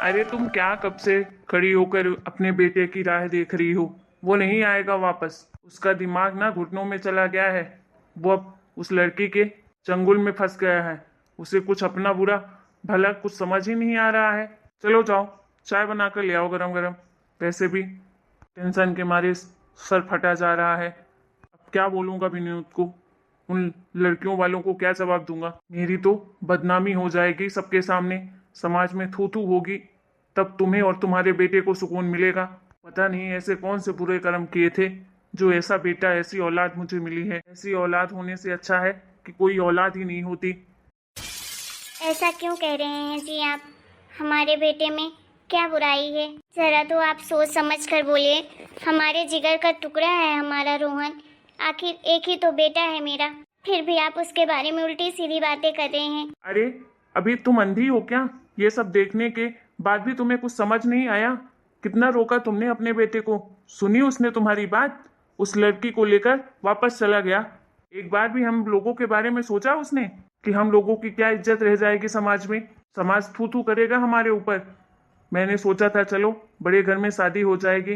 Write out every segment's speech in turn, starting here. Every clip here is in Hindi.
अरे तुम क्या कब से खड़ी होकर अपने बेटे की राह देख रही हो? वो नहीं आएगा वापस। उसका दिमाग ना घुटनों में चला गया है। वो अब उस लड़की के चंगुल में फंस गया है। उसे कुछ अपना बुरा भला कुछ समझ ही नहीं आ रहा है। चलो जाओ, चाय बना कर ले आओ गरम गरम। वैसे भी टेंशन के मारे सर फटा जा रहा है। अब क्या बोलूँगा विनोद को? उन लड़कियों वालों को क्या जवाब दूंगा? मेरी तो बदनामी हो जाएगी सबके सामने। समाज में थू थू होगी। तब तुम्हें और तुम्हारे बेटे को सुकून मिलेगा। पता नहीं ऐसे कौन से बुरे कर्म किए थे जो ऐसा बेटा ऐसी औलाद मुझे मिली है। ऐसी औलाद होने से अच्छा है कि कोई औलाद ही नहीं होती। ऐसा क्यों कह रहे हैं जी आप? हमारे बेटे में क्या बुराई है? जरा तो आप सोच समझ कर बोलिए। हमारे जिगर का टुकड़ा है हमारा रोहन। आखिर एक ही तो बेटा है मेरा, फिर भी आप उसके बारे में उल्टी सीधी बातें कर रहे हैं। अरे अभी तुम अंधी हो क्या? ये सब देखने के बाद भी तुम्हें कुछ समझ नहीं आया? कितना रोका तुमने अपने बेटे को? सुनी उसने तुम्हारी बात? उस लड़की को लेकर वापस चला गया। एक बार भी हम लोगों के बारे में सोचा उसने कि हम लोगों की क्या इज्जत रह जाएगी समाज में? समाज थू थू करेगा हमारे ऊपर। मैंने सोचा था चलो बड़े घर में शादी हो जाएगी,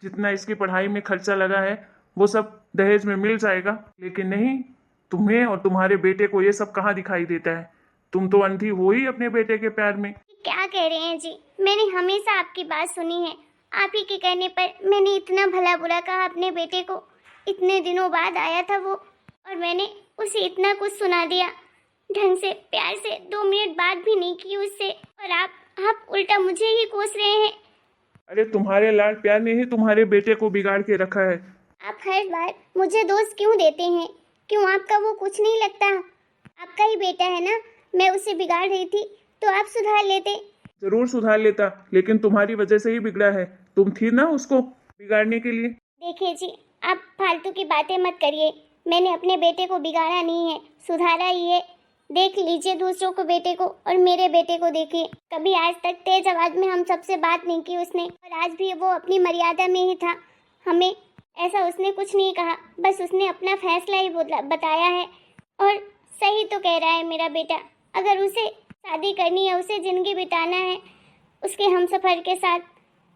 जितना इसकी पढ़ाई में खर्चा लगा है वो सब दहेज में मिल जाएगा। लेकिन नहीं, तुम्हें और तुम्हारे बेटे को ये सब कहाँ दिखाई देता है? तुम तो अंधी हो ही अपने बेटे के प्यार में। क्या कह रहे हैं जी? मैंने हमेशा आपकी बात सुनी है। आप ही के कहने पर मैंने इतना भला बुरा कहा अपने बेटे को। इतने दिनों बाद आया था वो, और मैंने उसे इतना कुछ सुना दिया। ढंग से प्यार से 2 मिनट बात भी नहीं की उससे, और आप उल्टा मुझे ही कोस रहे हैं। अरे तुम्हारे लाड प्यार ने ही तुम्हारे बेटे को बिगाड़ के रखा है। आप हर बार मुझे दोष क्यों देते हैं? क्यों आपका वो कुछ नहीं लगता? आपका ही बेटा है ना। मैं उसे बिगाड़ रही थी तो आप सुधार लेते। जरूर सुधार लेता, लेकिन तुम्हारी वजह से ही बिगड़ा है। तुम थी ना उसको बिगाड़ने के लिए। देखिए जी, आप फालतू की बातें मत करिए। मैंने अपने बेटे को बिगाड़ा नहीं है, सुधारा ही है। देख लीजिए दूसरों को बेटे को, और मेरे बेटे को देखिए। कभी आज तक तेज आवाज में हम सबसे बात नहीं की उसने, और आज भी वो अपनी मर्यादा में ही था। हमें ऐसा उसने कुछ नहीं कहा, बस उसने अपना फैसला ही बताया है। और सही तो कह रहा है मेरा बेटा। अगर उसे शादी करनी है, उसे जिंदगी बिताना है उसके हमसफर के साथ,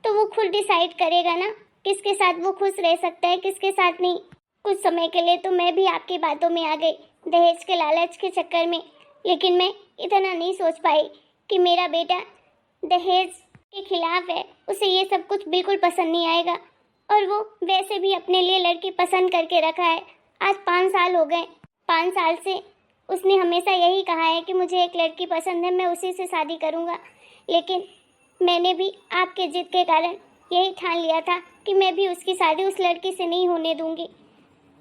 तो वो खुद डिसाइड करेगा ना किसके साथ वो खुश रह सकता है, किसके साथ नहीं। कुछ समय के लिए तो मैं भी आपकी बातों में आ गई, दहेज के लालच के चक्कर में। लेकिन मैं इतना नहीं सोच पाई कि मेरा बेटा दहेज के खिलाफ है। उसे ये सब कुछ बिल्कुल पसंद नहीं आएगा, और वो वैसे भी अपने लिए लड़की पसंद करके रखा है। आज 5 साल हो गए। 5 साल से उसने हमेशा यही कहा है कि मुझे एक लड़की पसंद है, मैं उसी से शादी करूँगा। लेकिन मैंने भी आपके जिद के कारण यही ठान लिया था कि मैं भी उसकी शादी उस लड़की से नहीं होने दूंगी।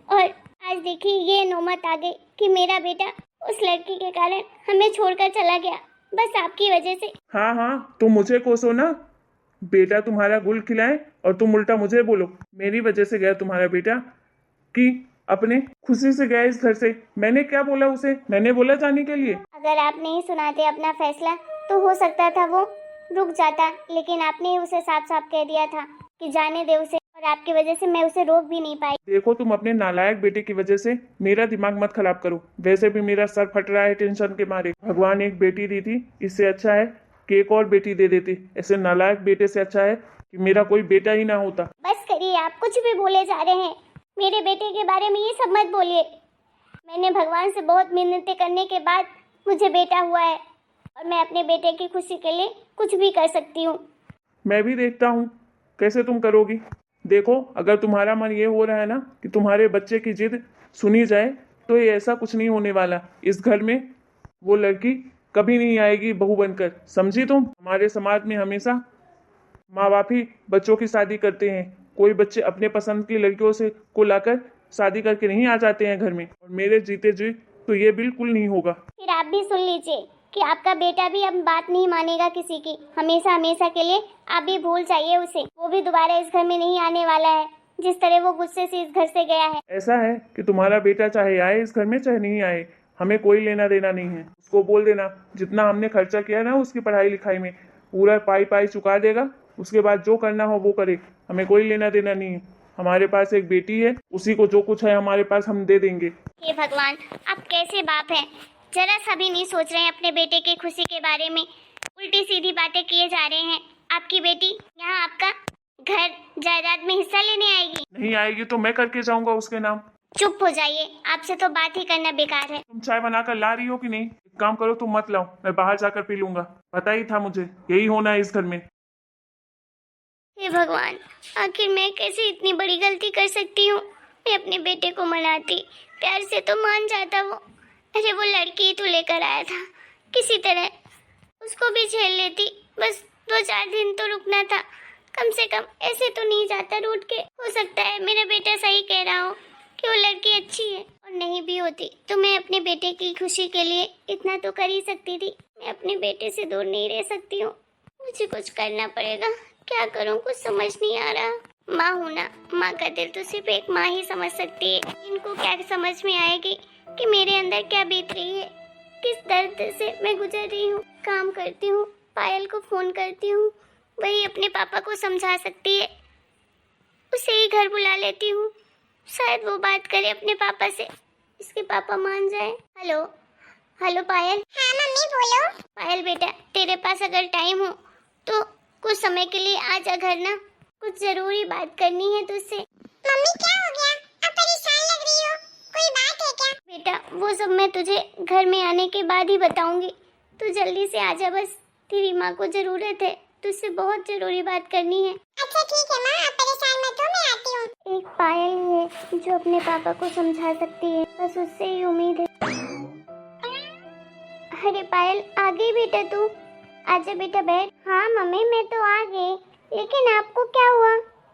और आज देखिए ये नौबत आ गई कि मेरा बेटा उस लड़की के कारण हमें छोड़कर चला गया, बस आपकी वजह से। हाँ हाँ, तुम मुझे कोसो ना। बेटा तुम्हारा गुल खिलाए और तुम उल्टा मुझे बोलो मेरी वजह से गया तुम्हारा बेटा, कि अपने खुशी से गया इस घर से। मैंने क्या बोला उसे? मैंने बोला जाने के लिए? अगर आप नहीं सुनाते अपना फैसला तो हो सकता था वो रुक जाता, लेकिन आपने उसे साफ साफ कह दिया था कि जाने दे उसे, और आपकी वजह से मैं उसे रोक भी नहीं पाई। देखो तुम अपने नालायक बेटे की वजह से मेरा दिमाग मत खराब करो। वैसे भी मेरा सर फट रहा है टेंशन के मारे। भगवान एक बेटी दी थी, इससे अच्छा है कि एक और बेटी दे देती। ऐसे नालायक बेटे से अच्छा है कि मेरा कोई बेटा ही ना होता। बस करिए, आप कुछ भी बोले जा रहे हैं। मेरे बेटे के बारे में ये सब मत बोलिए। मैंने भगवान से बहुत मिन्नतें करने के बाद मुझे बेटा हुआ है, और मैं अपने बेटे की खुशी के लिए कुछ भी कर सकती हूँ। मैं भी देखता हूँ कैसे तुम करोगी। देखो अगर तुम्हारा मन ये हो रहा है ना कि तुम्हारे बच्चे की जिद सुनी जाए, तो ये ऐसा कुछ नहीं होने वाला। इस घर में वो लड़की कभी नहीं आएगी बहू बनकर, समझी तुम? हमारे समाज में हमेशा माँ बाप ही बच्चों की शादी करते हैं। कोई बच्चे अपने पसंद की लड़कियों से को लाकर शादी करके नहीं आ जाते हैं घर में। और मेरे जीते जी तो ये बिल्कुल नहीं होगा। फिर आप भी सुन लीजिए कि आपका बेटा भी अब बात नहीं मानेगा किसी की, हमेशा हमेशा के लिए। आप भी भूल जाइए उसे। वो भी दोबारा इस घर में नहीं आने वाला है, जिस तरह वो गुस्से से इस घर से गया है। ऐसा है कि तुम्हारा बेटा चाहे आए इस घर में चाहे नहीं आए, हमें कोई लेना देना नहीं है। उसको बोल देना जितना हमने खर्चा किया ना उसकी पढ़ाई लिखाई में, पूरा पाई पाई चुका देगा। उसके बाद जो करना हो वो करे, हमें कोई लेना देना नहीं है। हमारे पास एक बेटी है, उसी को जो कुछ है हमारे पास हम दे देंगे। हे भगवान, आप कैसे बाप हैं? जरा सा भी नहीं सोच रहे हैं अपने बेटे की खुशी के बारे में। उल्टी सीधी बातें किए जा रहे हैं। आपकी बेटी यहाँ आपका घर जायदाद में हिस्सा लेने आएगी। नहीं आएगी तो मैं करके जाऊंगा उसके नाम। चुप हो जाइए, आपसे तो बात ही करना बेकार है। तुम चाय बनाकर ला रही हो कि नहीं? एक काम करो, तुम मत लाओ, मैं बाहर जाकर पी लूंगा। पता ही था मुझे यही होना है इस घर में। हे भगवान, आखिर मैं कैसे इतनी बड़ी गलती कर सकती हूँ। मैं अपने बेटे को मनाती, प्यार से तो मान जाता वो। अरे वो लड़की ही तो लेकर आया था, किसी तरह उसको भी झेल लेती। बस 2-4 दिन तो रुकना था, कम से कम ऐसे तो नहीं जाता रूठ के। हो सकता है मेरा बेटा सही कह रहा हो कि वो लड़की अच्छी है, और नहीं भी होती तो मैं अपने बेटे की खुशी के लिए इतना तो कर ही सकती थी। मैं अपने बेटे से दूर नहीं रह सकती हूँ, मुझे कुछ करना पड़ेगा। क्या करूँ, कुछ समझ नहीं आ रहा। माँ हूँ ना, माँ का दिल तो सिर्फ एक माँ ही समझ सकती है। इनको क्या समझ में आएगी कि मेरे अंदर क्या बीत रही है, किस दर्द से मैं गुजर रही हूँ। काम करती हूँ, पायल को फोन करती हूँ, वही अपने पापा को समझा सकती है। उसे ही घर बुला लेती हूँ, शायद वो बात करे अपने पापा से, इसके पापा मान जाए। हेलो हेलो पायल। हाँ मम्मी बोलो। पायल बेटा, तेरे पास अगर टाइम हो तो कुछ समय के लिए आ जा घर ना, कुछ जरूरी बात करनी है तुझसे। मम्मी क्या हो गया, आप परेशान लग रही हो, कोई बात है क्या? बेटा वो सब मैं तुझे घर में आने के बाद ही बताऊंगी, तू जल्दी से आ जा बस, तेरी माँ को जरूरत है, तुझसे बहुत जरूरी बात करनी है। अच्छा ठीक है माँ, आप परेशान मत हो, मैं आती हूँ। एक पायल है जो अपने पापा को समझा सकती है, बस उससे ही उम्मीद है। अरे पायल आ गई बेटा तू, आजा बेटा बैठ। हाँ मम्मी मैं तो आ गई, लेकिन आपको क्या हुआ?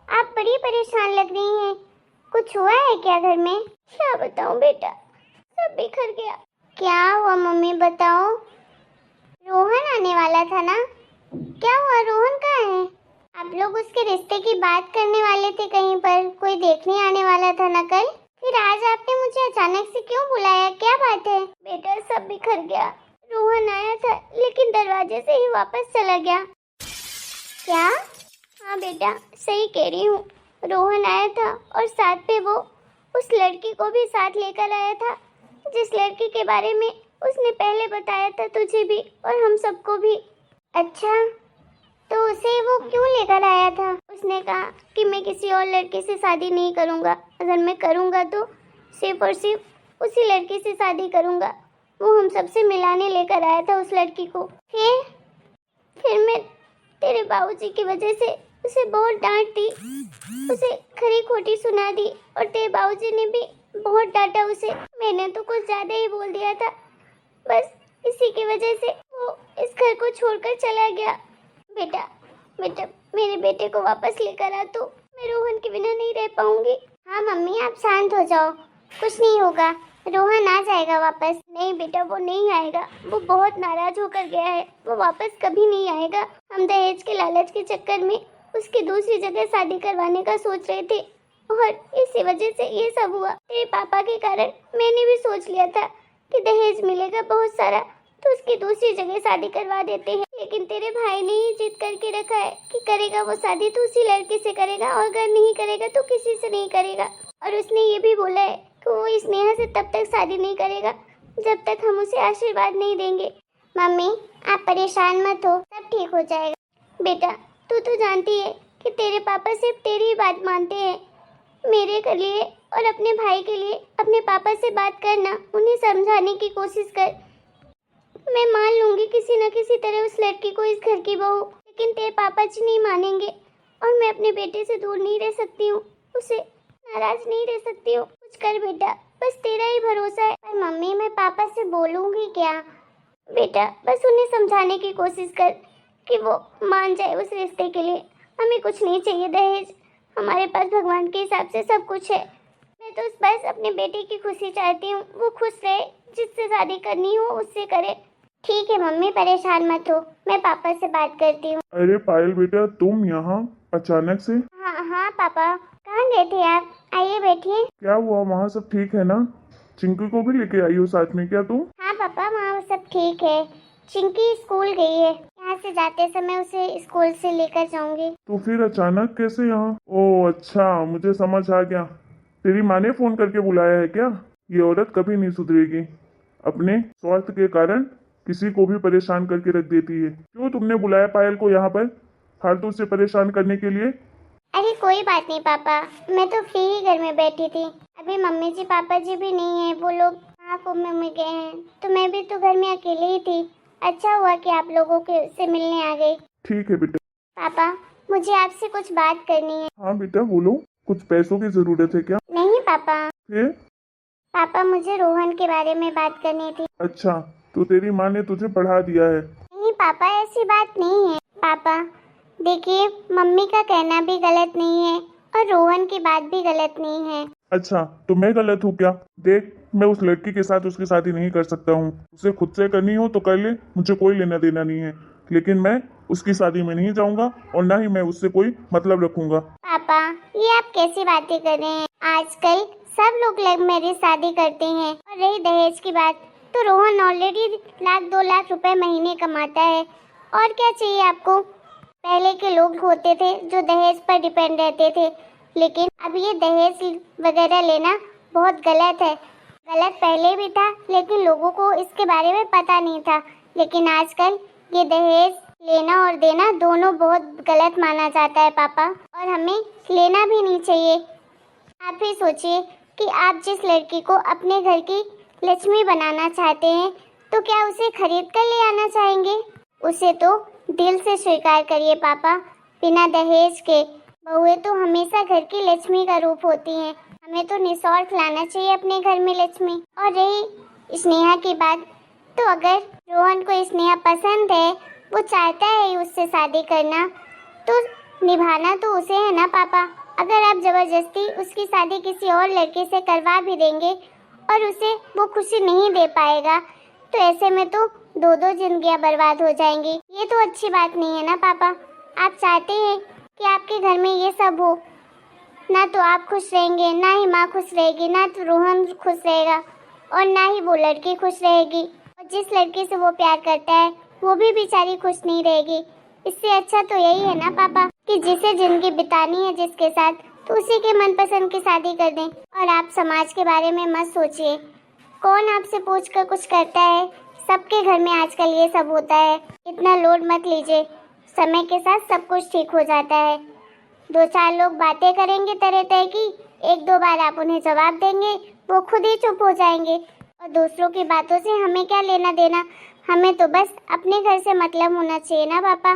आप बड़ी परेशान लग रही हैं, कुछ हुआ है क्या घर में? क्या बताऊं बेटा, सब बिखर गया। क्या हुआ मम्मी बताओ? रोहन आने वाला था ना, क्या हुआ? रोहन कहाँ है? आप लोग उसके रिश्ते की बात करने वाले थे कहीं पर, कोई देखने आने वाला था ना कल, फिर आज आपने मुझे अचानक से क्यों बुलाया, क्या बात है? बेटा सब बिखर गया, रोहन आया था लेकिन दरवाजे से ही वापस चला गया। क्या? हाँ बेटा सही कह रही हूँ, रोहन आया था और साथ पे वो उस लड़की को भी साथ लेकर आया था, जिस लड़की के बारे में उसने पहले बताया था तुझे भी और हम सबको भी। अच्छा, तो उसे वो क्यों लेकर आया था? उसने कहा कि मैं किसी और लड़के से शादी नहीं करूँगा, अगर मैं करूँगा तो सिर्फ और सिर्फ उसी लड़के से शादी करूँगा। वो हम सबसे मिलाने लेकर आया था उस लड़की को। फिर मैं तेरे बाबूजी की वजह से उसे बहुत डांट दी, उसे खरी खोटी सुना दी, और तेरे बाबूजी ने भी बहुत डांटा उसे। मैंने तो कुछ ज्यादा ही बोल दिया था, बस इसी की वजह से वो इस घर को छोड़कर चला गया। बेटा बेटा मेरे बेटे को वापस लेकर आ, तो मैं रोहन के बिना नहीं रह पाऊंगी। हाँ मम्मी आप शांत हो जाओ, कुछ नहीं होगा, रोहन आ जाएगा वापस। नहीं बेटा वो नहीं आएगा, वो बहुत नाराज होकर गया है, वो वापस कभी नहीं आएगा। हम दहेज के लालच के चक्कर में उसकी दूसरी जगह शादी करवाने का सोच रहे थे, और इसी वजह से ये सब हुआ। तेरे पापा के कारण मैंने भी सोच लिया था कि दहेज मिलेगा बहुत सारा तो उसकी दूसरी जगह शादी करवा देते हैं, लेकिन तेरे भाई ने ही जिद करके रखा है कि करेगा वो शादी तो उसी लड़के से करेगा, और अगर नहीं करेगा तो किसी से नहीं करेगा। और उसने ये भी बोला है कि वो इस नेहा से तब तक शादी नहीं करेगा जब तक हम उसे आशीर्वाद नहीं देंगे। मम्मी आप परेशान मत हो, सब ठीक हो जाएगा। बेटा तू तो जानती है कि तेरे पापा सिर्फ तेरी ही बात मानते हैं, मेरे के लिए और अपने भाई के लिए अपने पापा से बात करना, उन्हें समझाने की कोशिश कर। मैं मान लूंगी किसी न किसी तरह उस लड़की को इस घर की बहू, लेकिन तेरे पापा जी नहीं मानेंगे, और मैं अपने बेटे से दूर नहीं रह सकती हूँ, उसे नाराज नहीं रह सकती हूँ। कुछ कर बेटा, बस तेरा ही भरोसा है। पर मम्मी मैं पापा से बोलूंगी क्या? बेटा बस उन्हें समझाने की कोशिश कर कि वो मान जाए उस रिश्ते के लिए। हमें कुछ नहीं चाहिए दहेज, हमारे पास भगवान के हिसाब से सब कुछ है। मैं तो बस अपने बेटे की खुशी चाहती हूँ, वो खुश रहे, जिससे शादी करनी हो उससे करे। ठीक है मम्मी परेशान मत हो, मैं पापा से बात करती हूँ। अरे पायल बेटा, तुम यहाँ अचानक से? हाँ हाँ पापा, कहाँ गए थे आप? आइए बैठिए। क्या हुआ, वहाँ सब ठीक है ना? चिंकी को भी लेके आई हो साथ में क्या तुम? हाँ पापा वहाँ सब ठीक है, चिंकी स्कूल गई है, यहाँ से जाते समय उसे स्कूल से लेकर जाऊंगी। तो फिर अचानक कैसे यहाँ? ओह अच्छा, मुझे समझ आ गया, तेरी माँ ने फोन करके बुलाया है क्या? ये औरत कभी नहीं सुधरेगी, अपने स्वार्थ के कारण किसी को भी परेशान करके रख देती है। क्यों तुमने बुलाया पायल को यहाँ पर फालतू से परेशान करने के लिए? अरे कोई बात नहीं पापा, मैं तो फ्री ही घर में बैठी थी। अभी मम्मी जी पापा जी भी नहीं है, वो लोग कुंभ में गए हैं, तो मैं भी तो घर में अकेले ही थी। अच्छा हुआ कि आप लोगों के से मिलने आ गई। ठीक है बेटा। पापा मुझे आपसे कुछ बात करनी है। हाँ बेटा बोलो, कुछ पैसों की जरूरत है क्या? नहीं पापा, फिर? पापा मुझे रोहन के बारे में बात करनी थी। अच्छा, तो तेरी माँ ने तुझे पढ़ा दिया है? नहीं पापा, ऐसी बात नहीं है। पापा देखिए, मम्मी का कहना भी गलत नहीं है और रोहन की बात भी गलत नहीं है। अच्छा, तो मैं गलत हूँ क्या? देख, मैं उस लड़की के साथ उसकी शादी नहीं कर सकता हूँ। उसे खुद से करनी हो तो कर ले, मुझे कोई लेना देना नहीं है, लेकिन मैं उसकी शादी में नहीं जाऊंगा और ना ही मैं उससे कोई मतलब रखूंगा। पापा ये आप कैसी बातें कर रहे हैं? आजकल सब लोग लव मैरिज शादी करते हैं। और रही दहेज की बात, तो रोहन ऑलरेडी 1-2 लाख रुपए महीने कमाता है। और क्या चाहिए आपको? पहले के लोग होते थे जो दहेज पर डिपेंड रहते थे, लेकिन अब ये दहेज वगैरह लेना बहुत गलत है। गलत पहले भी था, लेकिन लोगों को इसके बारे में पता नहीं था। लेकिन आजकल ये दहेज लेना और देना दोनों बहुत गलत माना जाता है पापा, और हमें लेना भी नहीं चाहिए। आप ही सोचिए कि आप जिस लड़की को अपने घर की लक्ष्मी बनाना चाहते हैं, तो क्या उसे खरीद कर ले आना चाहेंगे? उसे तो दिल से स्वीकार करिए पापा, बिना दहेज के। बहुएं तो हमेशा घर की लक्ष्मी का रूप होती हैं। हमें तो निस्वार्थ लाना चाहिए अपने घर में लक्ष्मी। और रही स्नेहा की बात, तो अगर रोहन को स्नेहा पसंद है, वो चाहता है उससे शादी करना, तो निभाना तो उसे है ना पापा। अगर आप जबरदस्ती उसकी शादी किसी और लड़के से करवा भी देंगे और उसे वो खुशी नहीं दे पाएगा, तो ऐसे में तो 2-2 जिंदगियां बर्बाद हो जाएंगी। ये तो अच्छी बात नहीं है ना पापा। आप चाहते हैं कि आपके घर में ये सब हो, ना तो आप खुश रहेंगे, ना ही माँ खुश रहेगी, ना तो रोहन खुश रहेगा, और ना ही वो लड़की खुश रहेगी। और जिस लड़की से वो प्यार करता है वो भी बेचारी खुश नहीं रहेगी। इससे अच्छा तो यही है ना पापा कि जिसे जिंदगी बितानी है जिसके साथ, तो उसी के मनपसंद की शादी कर दें। और आप समाज के बारे में मत सोचिए, कौन आपसे पूछ कर कुछ करता है। सबके घर में आजकल ये सब होता है। इतना लोड मत लीजिए, समय के साथ सब कुछ ठीक हो जाता है। 2-4 लोग बातें करेंगे तरह तरह की, 1-2 बार आप उन्हें जवाब देंगे, वो खुद ही चुप हो जाएंगे। और दूसरों की बातों से हमें क्या लेना देना? हमें तो बस अपने घर से मतलब होना चाहिए ना पापा।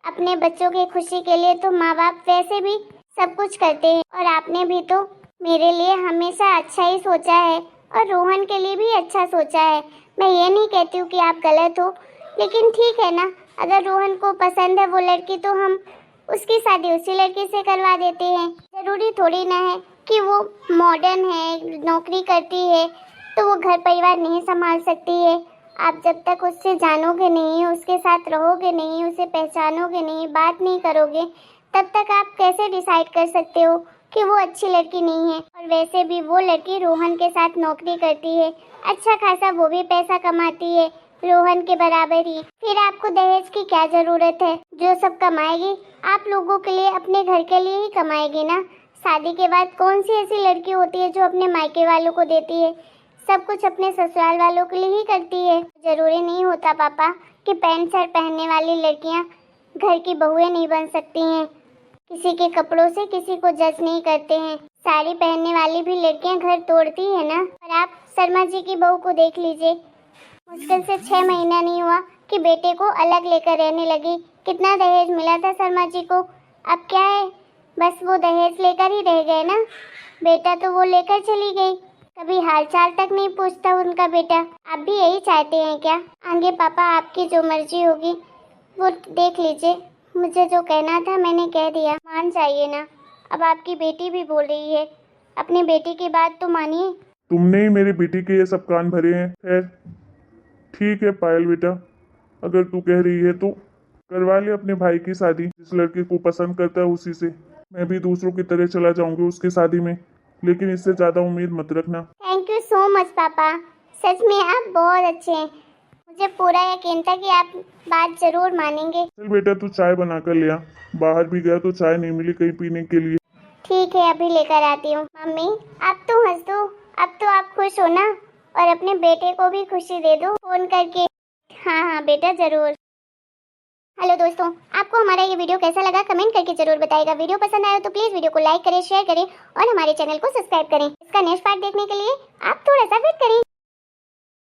अपने बच्चों की खुशी के लिए तो माँ बाप वैसे भी सब कुछ करते हैं, और आपने भी तो मेरे लिए हमेशा अच्छा ही सोचा है और रोहन के लिए भी अच्छा सोचा है। मैं ये नहीं कहती हूँ कि आप गलत हो, लेकिन ठीक है ना, अगर रोहन को पसंद है वो लड़की, तो हम उसकी शादी उसी लड़की से करवा देते हैं। जरूरी थोड़ी ना है कि वो मॉडर्न है, नौकरी करती है, तो वो घर परिवार नहीं संभाल सकती है। आप जब तक उससे जानोगे नहीं, उसके साथ रहोगे नहीं, उसे पहचानोगे नहीं, बात नहीं करोगे, तब तक आप कैसे डिसाइड कर सकते हो कि वो अच्छी लड़की नहीं है? और वैसे भी वो लड़की रोहन के साथ नौकरी करती है, अच्छा खासा वो भी पैसा कमाती है रोहन के बराबर ही। फिर आपको दहेज की क्या जरूरत है? जो सब कमाएगी आप लोगों के लिए, अपने घर के लिए ही कमाएगी ना। शादी के बाद कौन सी ऐसी लड़की होती है जो अपने मायके वालों को देती है? सब कुछ अपने ससुराल वालों के लिए ही करती है। जरूरी नहीं होता पापा कि पैंट शर्ट पहनने वाली लड़कियां घर की बहुएं नहीं बन सकती हैं। किसी के कपड़ों से किसी को जज नहीं करते हैं। साड़ी पहनने वाली भी लड़कियां घर तोड़ती है ना। और आप शर्मा जी की बहू को देख लीजिए, मुश्किल से 6 महीना नहीं हुआ कि बेटे को अलग लेकर रहने लगी। कितना दहेज मिला था शर्मा जी को? अब क्या है, बस वो दहेज लेकर ही रह गए ना। बेटा तो वो लेकर चली गई, कभी हालचाल तक नहीं पूछता उनका बेटा। आप भी यही चाहते हैं क्या? आगे पापा आपकी जो मर्जी होगी वो देख लीजिए। मुझे जो कहना था मैंने कह दिया, मान जाइए ना। अब आपकी बेटी भी बोल रही है, अपनी बेटी की बात तो मानिए। तुमने ही मेरी बेटी के ये सब कान भरे हैं। खैर ठीक है पायल बेटा, अगर तू कह रही है तो करवा ले अपने भाई की शादी। जिस लड़की को पसंद करता है उसी से। मैं भी दूसरों की तरह चला जाऊंगी उसकी शादी में, लेकिन इससे ज्यादा उम्मीद मत रखना। थैंक यू सो मच पापा, सच में आप बहुत अच्छे हैं। मुझे पूरा यकीन था कि आप बात जरूर मानेंगे। चल बेटा तू चाय बना कर ले आ, बाहर भी गया तो चाय नहीं मिली कहीं पीने के लिए। ठीक है, अभी लेकर आती हूँ। मम्मी आप तो हंस दो, अब तो आप खुश हो ना, और अपने बेटे को भी खुशी दे दो फोन करके। हाँ हाँ बेटा जरूर। हेलो दोस्तों, आपको हमारा ये वीडियो कैसा लगा कमेंट करके जरूर बताइएगा। वीडियो पसंद आया तो प्लीज वीडियो को लाइक करें, शेयर करें और हमारे चैनल को सब्सक्राइब करें। इसका नेक्स्ट पार्ट